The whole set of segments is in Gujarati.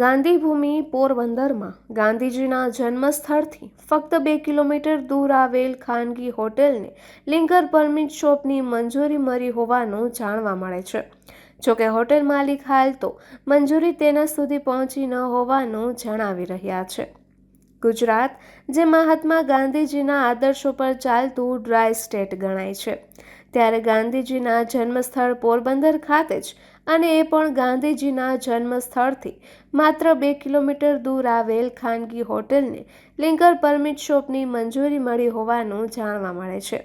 ગાંધીભૂમિ પોરબંદરમાં ગાંધીજીના જન્મસ્થળથી ફક્ત 2 કિલોમીટર દૂર આવેલ ખાનગી હોટેલને લિકર પરમિટ શોપની મંજૂરી મળી હોવાનું જાણવા મળે છે. જોકે હોટેલ માલિક હાલ તો મંજૂરી તેના સુધી પહોંચી ન હોવાનું જણાવી રહ્યા છે. ગુજરાત જે મહાત્મા ગાંધીજીના આદર્શો પર ચાલતું ડ્રાય સ્ટેટ ગણાય છે, ત્યારે ગાંધીજીના જન્મસ્થળ પોરબંદર ખાતે જ અને એ પણ ગાંધીજીના જન્મસ્થળથી માત્ર 2 કિલોમીટર દૂર આવેલ ખાનગી હોટેલને લિકર પરમિટ શોપની મંજૂરી મળી હોવાનું જાણવા મળે છે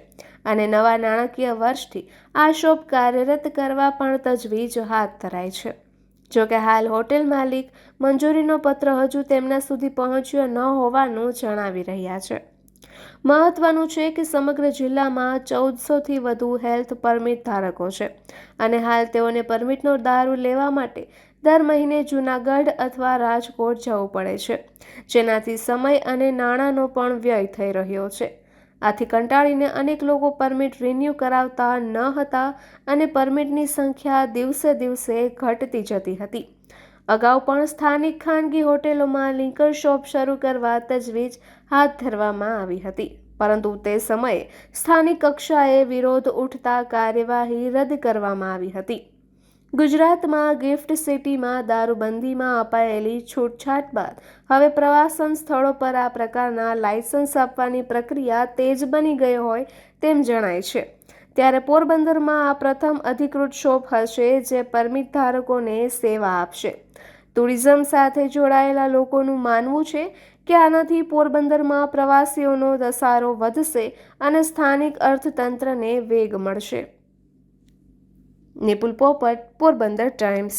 અને નવા નાણાકીય વર્ષથી આ શોપ કાર્યરત કરવા પણ તજવીજ હાથ ધરાઈ છે. જોકે હાલ હોટેલ માલિક મંજૂરીનો પત્ર હજુ તેમના સુધી પહોંચ્યો ન હોવાનું જણાવી રહ્યા છે. મહત્વનું છે કે સમગ્ર જિલ્લામાં 1400થી વધુ હેલ્થ પરમિટ ધારકો છે અને હાલ તેઓને પરમિટનો દારૂ લેવા માટે દર મહિને જૂનાગઢ અથવા રાજકોટ જવું પડે છે, જેનાથી સમય અને નાણાંનો પણ વ્યય થઈ રહ્યો છે. આથી કંટાળીને અનેક લોકો પરમિટ રિન્યૂ કરાવતા ન હતા અને પરમિટની સંખ્યા દિવસે દિવસે ઘટતી જતી હતી. અગાઉ પણ સ્થાનિક ખાનગી હોટેલોમાં લિકર શોપ શરૂ કરવા તજવીજ હાથ ધરવામાં આવી હતી, પરંતુ તે સમયે સ્થાનિક કક્ષાએ વિરોધ ઉઠતા કાર્યવાહી રદ કરવામાં આવી હતી. ગુજરાતમાં ગિફ્ટ સિટીમાં દારૂબંધીમાં અપાયેલી છૂટછાટ બાદ હવે પ્રવાસન સ્થળો પર આ પ્રકારના લાયસન્સ આપવાની પ્રક્રિયા તેજ બની ગઈ હોય તેમ જણાય છે. ત્યારે પોરબંદરમાં આ પ્રથમ અધિકૃત શોપ હશે જે પરમિટ ધારકોને સેવા આપશે. ટુરિઝમ સાથે જોડાયેલા લોકોનું માનવું છે કે આનાથી પોરબંદરમાં પ્રવાસીઓનો ધસારો વધશે અને સ્થાનિક અર્થતંત્રને વેગ મળશે. નિપુલ પોપટ, પોરબંદર ટાઈમ્સ.